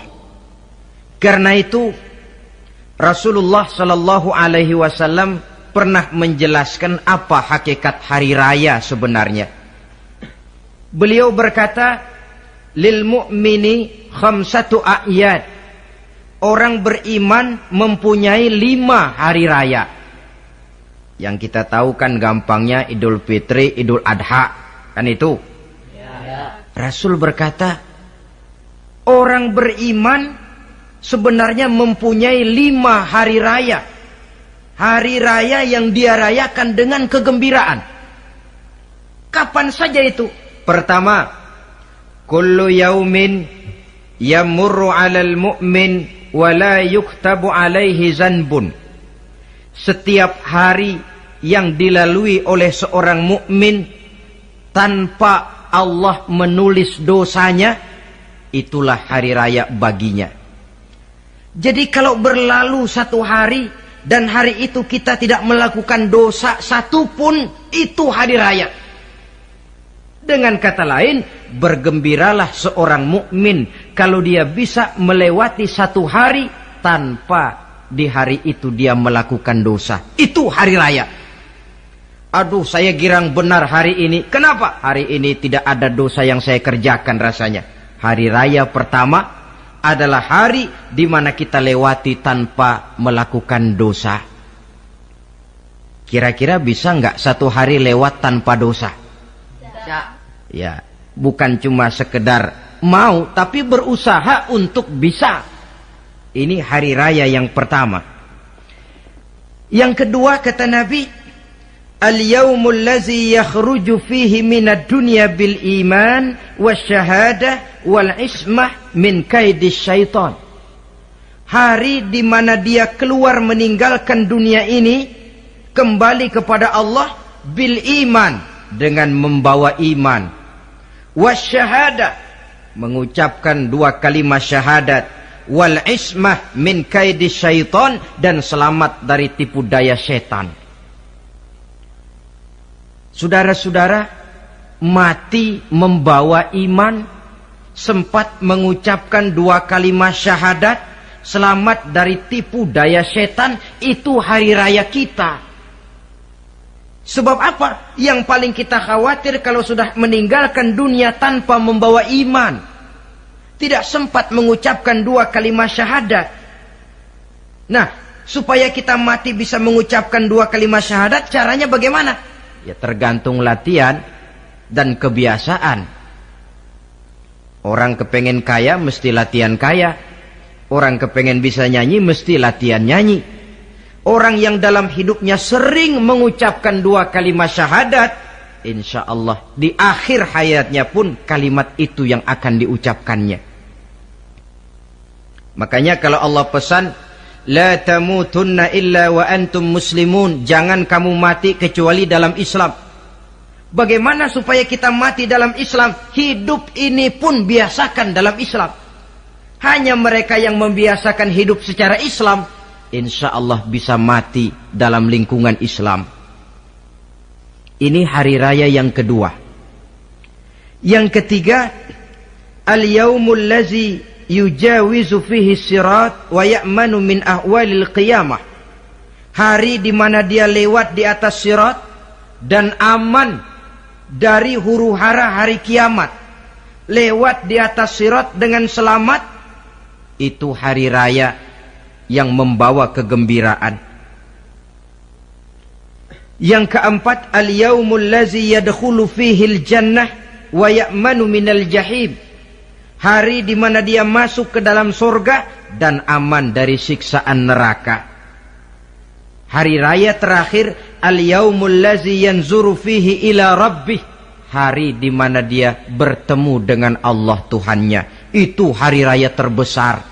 Karena itu Rasulullah sallallahu alaihi wasallam pernah menjelaskan apa hakikat hari raya sebenarnya. Beliau berkata, lil mu'mini khamsatu a'yad. Orang beriman mempunyai 5 hari raya. Yang kita tahu kan gampangnya Idul Fitri, Idul Adha, kan itu. Ya. Rasul berkata, orang beriman sebenarnya mempunyai 5 hari raya. Hari raya yang dia rayakan dengan kegembiraan. Kapan saja itu? Pertama, kullu yaumin yamurru 'alal mu'min wa la yuktabu 'alaihi zanbun. Setiap hari yang dilalui oleh seorang mukmin tanpa Allah menulis dosanya, itulah hari raya baginya. Jadi kalau berlalu 1 hari dan hari itu kita tidak melakukan dosa satupun, itu hari raya. Dengan kata lain, bergembiralah seorang mukmin kalau dia bisa melewati 1 hari tanpa di hari itu dia melakukan dosa. Itu hari raya. Aduh, saya girang benar hari ini. Kenapa? Hari ini tidak ada dosa yang saya kerjakan rasanya. Hari raya pertama adalah hari di mana kita lewati tanpa melakukan dosa. Kira-kira bisa nggak 1 hari lewat tanpa dosa? Ya, bukan cuma sekedar mau, tapi berusaha untuk bisa. Ini hari raya yang pertama. Yang kedua kata Nabi, al-yaumul ladzi yakhruju fihi minad dunya bil iman wasyahadah wal ismah min kaidis syaitan. Hari di mana dia keluar meninggalkan dunia ini, kembali kepada Allah bil iman, dengan membawa iman, wasyahadah, mengucapkan 2 kalimat syahadat, wal ismah min kaidis syaitan, dan selamat dari tipu daya setan. Saudara-saudara, mati membawa iman, sempat mengucapkan 2 kalimat syahadat, selamat dari tipu daya setan, itu hari raya kita. Sebab apa? Yang paling kita khawatir kalau sudah meninggalkan dunia tanpa membawa iman, tidak sempat mengucapkan 2 kalimat syahadat. Nah, supaya kita mati bisa mengucapkan 2 kalimat syahadat, caranya bagaimana? Ya tergantung latihan dan kebiasaan. Orang kepengen kaya mesti latihan kaya. Orang kepengen bisa nyanyi mesti latihan nyanyi. Orang yang dalam hidupnya sering mengucapkan 2 kalimat syahadat, insya Allah di akhir hayatnya pun kalimat itu yang akan diucapkannya. Makanya kalau Allah pesan, la tamutunna illa wa antum muslimun, jangan kamu mati kecuali dalam Islam. Bagaimana supaya kita mati dalam Islam? Hidup ini pun biasakan dalam Islam. Hanya mereka yang membiasakan hidup secara Islam, insya Allah bisa mati dalam lingkungan Islam. Ini hari raya yang kedua. Yang ketiga, al-yaumul ladzi yujawizu fihi sirat wa ya'manu min ahwalil qiyamah. hari di mana dia lewat di atas sirat dan aman dari huru-hara hari kiamat, lewat di atas sirat dengan selamat, itu hari raya yang membawa kegembiraan. Yang keempat, al-yaumul ladzi yadkhulu fihi al-jannah wa ya'manu minal jahim, hari di mana dia masuk ke dalam surga dan aman dari siksaan neraka. Hari raya terakhir, al-yaumul ladzi yanzuru fihi ila rabbih, hari di mana dia bertemu dengan Allah Tuhannya. Itu hari raya terbesar.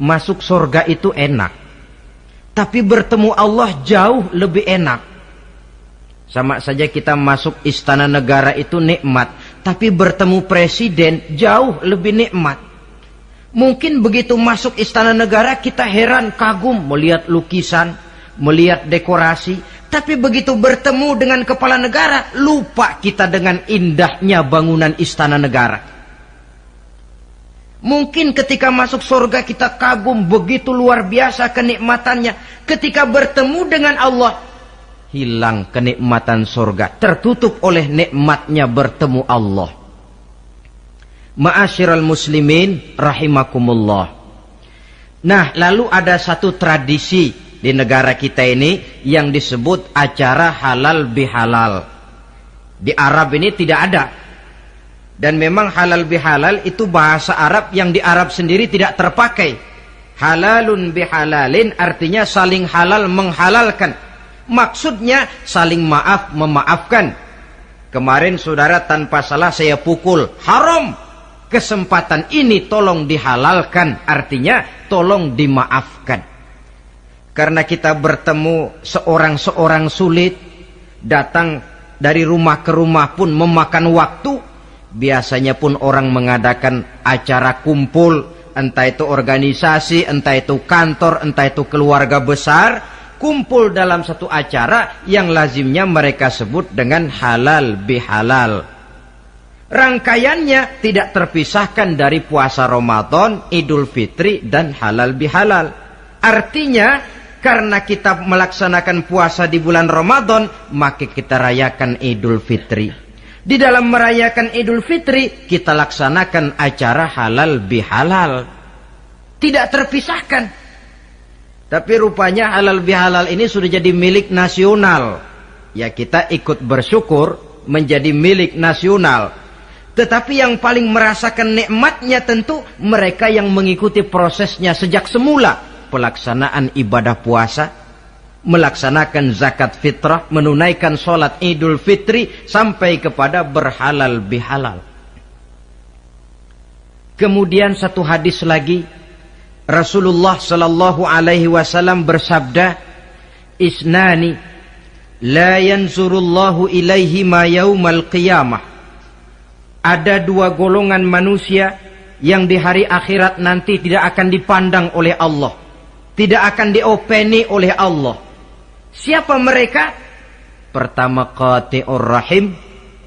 Masuk surga itu enak, tapi bertemu Allah jauh lebih enak. Sama saja kita masuk istana negara itu nikmat, tapi bertemu presiden jauh lebih nikmat. Mungkin begitu masuk istana negara kita heran, kagum melihat lukisan, melihat dekorasi. Tapi begitu bertemu dengan kepala negara, lupa kita dengan indahnya bangunan istana negara. Mungkin ketika masuk surga kita kagum, begitu luar biasa kenikmatannya. Ketika bertemu dengan Allah, hilang kenikmatan surga, tertutup oleh nikmatnya bertemu Allah. Ma'asyiral muslimin rahimakumullah. Nah, lalu ada satu tradisi di negara kita ini yang disebut acara halal bihalal. Di Arab ini tidak ada. Dan memang halal bihalal itu bahasa Arab yang di Arab sendiri tidak terpakai. Halalun bihalalin artinya saling halal menghalalkan. Maksudnya saling maaf memaafkan. Kemarin saudara tanpa salah saya pukul, haram. Kesempatan ini tolong dihalalkan, artinya tolong dimaafkan. Karena kita bertemu seorang-seorang sulit, datang dari rumah ke rumah pun memakan waktu. Biasanya pun orang mengadakan acara kumpul, entah itu organisasi, entah itu kantor, entah itu keluarga besar, kumpul dalam satu acara yang lazimnya mereka sebut dengan halal bihalal. Rangkaiannya tidak terpisahkan dari puasa Ramadan, Idul Fitri, dan halal bihalal. Artinya, karena kita melaksanakan puasa di bulan Ramadan, maka kita rayakan Idul Fitri. Di dalam merayakan Idul Fitri, kita laksanakan acara halal bihalal. Tidak terpisahkan. Tapi rupanya halal bihalal ini sudah jadi milik nasional. Ya, kita ikut bersyukur menjadi milik nasional. Tetapi yang paling merasakan nikmatnya tentu mereka yang mengikuti prosesnya sejak semula. Pelaksanaan ibadah puasa, melaksanakan zakat fitrah, menunaikan sholat Idul Fitri, sampai kepada berhalal bihalal. Kemudian satu hadis lagi, Rasulullah sallallahu alaihi wasallam bersabda, "Isnani la yanzurullahu ilaihima yaumal qiyamah." Ada dua golongan manusia yang di hari akhirat nanti tidak akan dipandang oleh Allah, tidak akan diopeni oleh Allah. Siapa mereka? Pertama qati'ur rahim,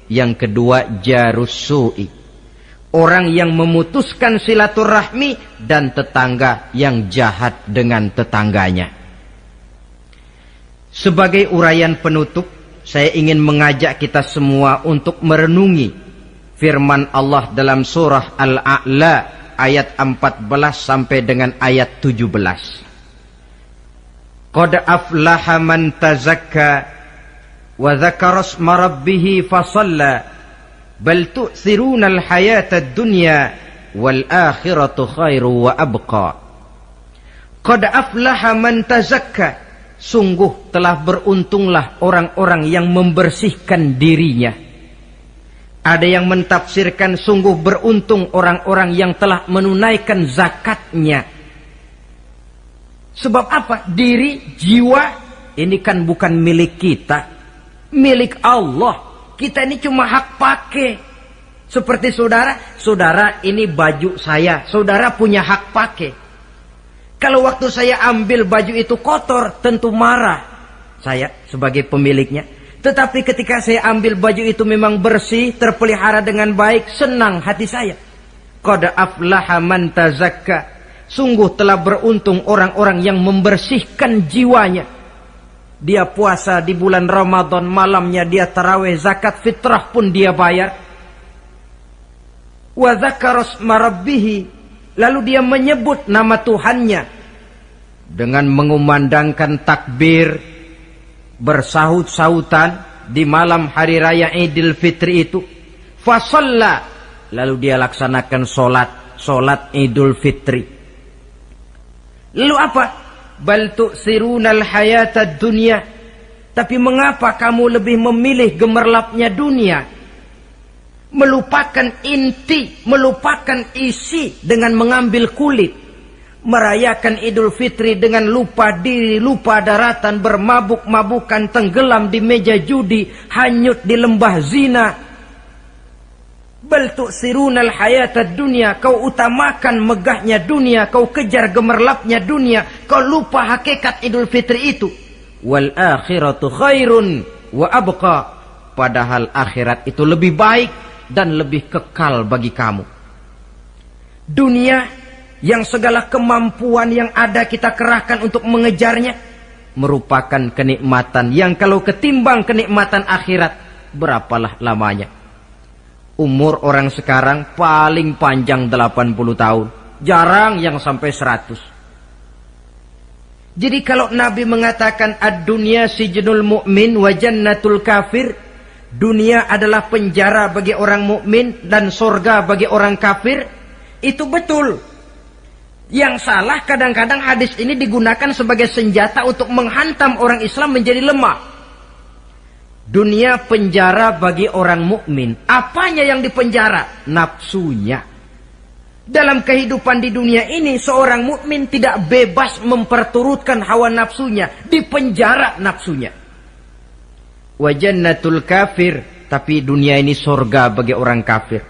yang kedua jarus su'i, orang yang memutuskan silaturahmi, dan tetangga yang jahat dengan tetangganya. Sebagai uraian penutup, saya ingin mengajak kita semua untuk merenungi firman Allah dalam surah Al-A'la ayat 14 sampai dengan ayat 17. Qad aflaha man tazakka wa dzakara isma rabbih fasalla bal tu'thiruna al-hayata ad-dunya wal akhiratu khairu wa abqa. Qad aflaha man tazakka, sungguh telah beruntunglah orang-orang yang membersihkan dirinya. Ada yang mentafsirkan sungguh beruntung orang-orang yang telah menunaikan zakatnya. Sebab apa? Diri, jiwa, ini kan bukan milik kita, milik Allah. Kita ini cuma hak pakai. Seperti saudara ini baju saya, saudara punya hak pakai. Kalau waktu saya ambil baju itu kotor, tentu marah saya sebagai pemiliknya. Tetapi ketika saya ambil baju itu memang bersih, terpelihara dengan baik, senang hati saya. Qad aflaha man tazakka, Sungguh telah beruntung orang-orang yang membersihkan jiwanya. Dia puasa di bulan Ramadan, malamnya dia tarawih, zakat fitrah pun dia bayar. Wa dzakara isma rabbih, lalu dia menyebut nama Tuhannya dengan mengumandangkan takbir, bersahut-sahutan di malam hari raya Idul Fitri itu. Fasalla, lalu dia laksanakan solat Idul Fitri. Lalu apa? Bal tu'sirunal hayatad dunya. Tapi mengapa kamu lebih memilih gemerlapnya dunia? Melupakan inti, melupakan isi dengan mengambil kulit. Merayakan Idul Fitri dengan lupa diri, lupa daratan, bermabuk-mabukan, tenggelam di meja judi, hanyut di lembah zina. Bal tu'sirunal hayatad dunya, kau utamakan megahnya dunia, kau kejar gemerlapnya dunia, kau lupa hakikat Idul Fitri itu. Wal akhiratu khairun wa abqa, padahal akhirat itu lebih baik dan lebih kekal bagi kamu. Dunia yang segala kemampuan yang ada kita kerahkan untuk mengejarnya merupakan kenikmatan yang kalau ketimbang kenikmatan akhirat, berapalah lamanya. Umur orang sekarang paling panjang 80 tahun. Jarang yang sampai 100. Jadi kalau Nabi mengatakan ad-dunya sijnul mu'min wa jannatul kafir, dunia adalah penjara bagi orang mukmin dan surga bagi orang kafir, itu betul. Yang salah kadang-kadang hadis ini digunakan sebagai senjata untuk menghantam orang Islam menjadi lemah. Dunia penjara bagi orang mukmin. Apanya yang dipenjara? Nafsunya. Dalam kehidupan di dunia ini seorang mukmin tidak bebas memperturutkan hawa nafsunya, dipenjara nafsunya. Wa jannatul kafir, tapi dunia ini surga bagi orang kafir.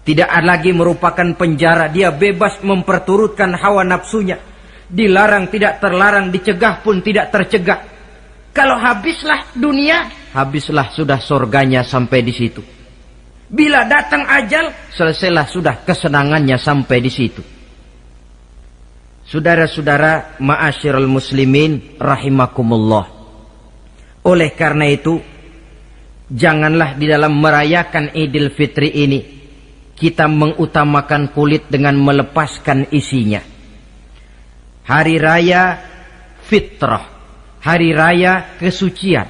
Tidak lagi merupakan penjara, dia bebas memperturutkan hawa nafsunya. Dilarang tidak terlarang, dicegah pun tidak tercegah. Kalau habislah dunia, habislah sudah surganya sampai di situ. Bila datang ajal, selesailah sudah kesenangannya sampai di situ. Saudara-saudara, ma'asyiral muslimin rahimakumullah. Oleh karena itu, janganlah di dalam merayakan Idul Fitri ini kita mengutamakan kulit dengan melepaskan isinya. Hari raya fitrah, hari raya kesucian,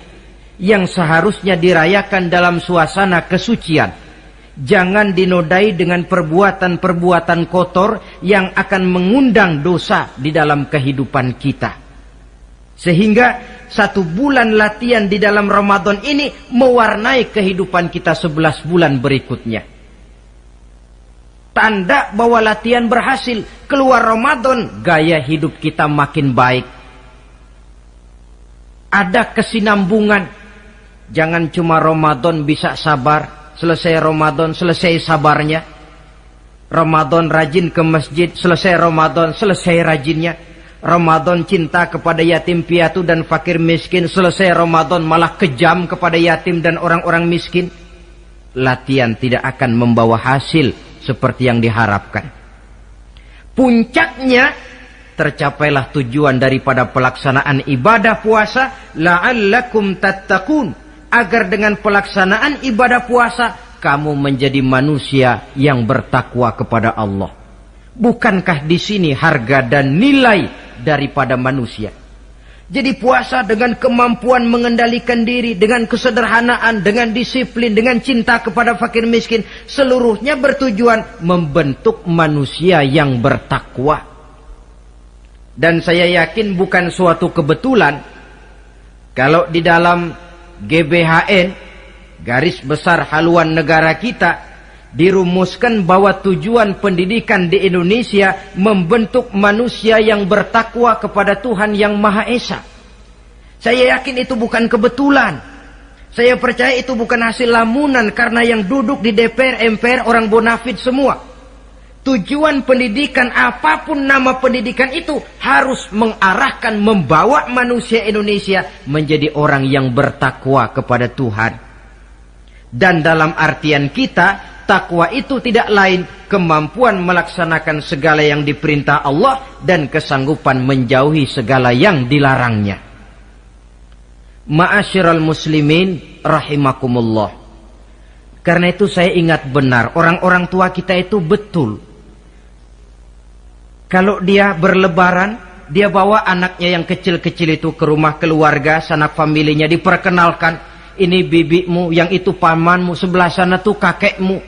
yang seharusnya dirayakan dalam suasana kesucian, jangan dinodai dengan perbuatan-perbuatan kotor yang akan mengundang dosa di dalam kehidupan kita. Sehingga 1 bulan latihan di dalam Ramadan ini mewarnai kehidupan kita 11 bulan berikutnya. Tanda bahwa latihan berhasil. Keluar Ramadan, gaya hidup kita makin baik. Ada kesinambungan. Jangan cuma Ramadan bisa sabar, selesai Ramadan selesai sabarnya. Ramadan rajin ke masjid, selesai Ramadan selesai rajinnya. Ramadan cinta kepada yatim piatu dan fakir miskin, selesai Ramadan malah kejam kepada yatim dan orang-orang miskin. Latihan tidak akan membawa hasil seperti yang diharapkan. Puncaknya tercapailah tujuan daripada pelaksanaan ibadah puasa, la'allakum tattaqun, agar dengan pelaksanaan ibadah puasa kamu menjadi manusia yang bertakwa kepada Allah. Bukankah di sini harga dan nilai daripada manusia? Jadi puasa dengan kemampuan mengendalikan diri, dengan kesederhanaan, dengan disiplin, dengan cinta kepada fakir miskin, seluruhnya bertujuan membentuk manusia yang bertakwa. Dan saya yakin bukan suatu kebetulan kalau di dalam GBHN, garis besar haluan negara kita, dirumuskan bahwa tujuan pendidikan di Indonesia membentuk manusia yang bertakwa kepada Tuhan yang Maha Esa. Saya yakin itu bukan kebetulan. Saya percaya itu bukan hasil lamunan karena yang duduk di DPR, MPR orang bonafid semua. Tujuan pendidikan apapun nama pendidikan itu harus mengarahkan, membawa manusia Indonesia menjadi orang yang bertakwa kepada Tuhan. Dan dalam artian kita, takwa itu tidak lain kemampuan melaksanakan segala yang diperintah Allah dan kesanggupan menjauhi segala yang dilarangnya. Ma'asyiral muslimin rahimakumullah. Karena itu saya ingat benar, orang-orang tua kita itu betul. Kalau dia berlebaran, dia bawa anaknya yang kecil-kecil itu ke rumah keluarga, sanak familinya, diperkenalkan. Ini bibimu, yang itu pamanmu, sebelah sana tuh kakekmu.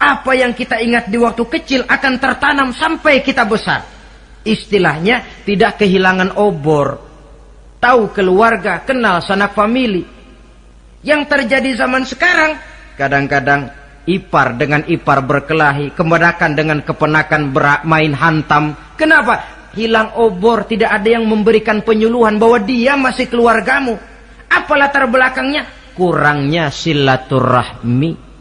Apa yang kita ingat di waktu kecil akan tertanam sampai kita besar. Istilahnya tidak kehilangan obor. Tahu keluarga, kenal sanak famili. Yang terjadi zaman sekarang, kadang-kadang ipar dengan ipar berkelahi, keponakan dengan keponakan bermain hantam. Kenapa? Hilang obor, tidak ada yang memberikan penyuluhan bahwa dia masih keluargamu. Apa latar belakangnya? Kurangnya silaturahmi.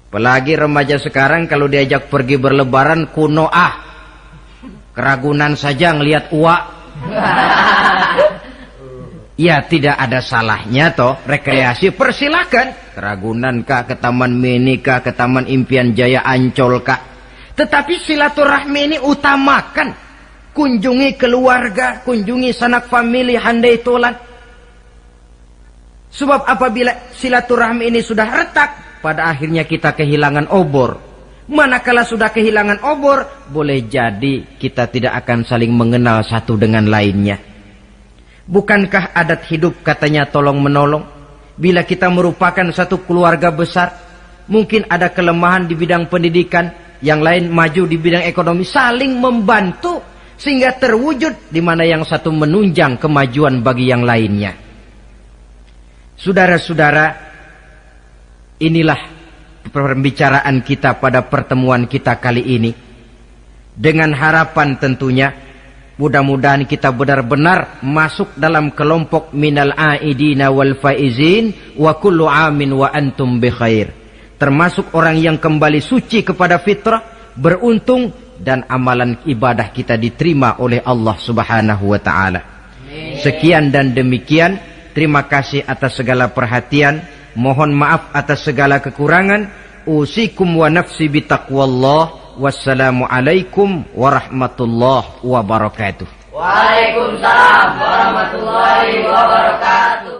Apalagi remaja sekarang kalau diajak pergi berlebaran kuno keragunan saja ngelihat uak. Ya tidak ada salahnya toh, rekreasi persilakan. Keragunan kah, ke Taman Mini kah, ke Taman Impian Jaya Ancol kah. Tetapi silaturahmi ini utamakan. Kunjungi keluarga, kunjungi sanak famili, handai tolan. Sebab apabila silaturahmi ini sudah retak, pada akhirnya kita kehilangan obor. Manakala sudah kehilangan obor, boleh jadi kita tidak akan saling mengenal satu dengan lainnya. Bukankah adat hidup katanya tolong menolong? Bila kita merupakan satu keluarga besar, mungkin ada kelemahan di bidang pendidikan, yang lain maju di bidang ekonomi, saling membantu. Sehingga terwujud di mana yang satu menunjang kemajuan bagi yang lainnya. Saudara-saudara, inilah pembicaraan kita pada pertemuan kita kali ini. Dengan harapan tentunya, mudah-mudahan kita benar-benar masuk dalam kelompok minal aidina wal faizin wa kullu amin wa antum bi khair. Termasuk orang yang kembali suci kepada fitrah, beruntung, dan amalan ibadah kita diterima oleh Allah Subhanahu wa taala. Sekian dan demikian, terima kasih atas segala perhatian, mohon maaf atas segala kekurangan. Usikum wa nafsi bitaqwallah. Wassalamu alaikum warahmatullahi wabarakatuh. Waalaikumsalam warahmatullahi wabarakatuh.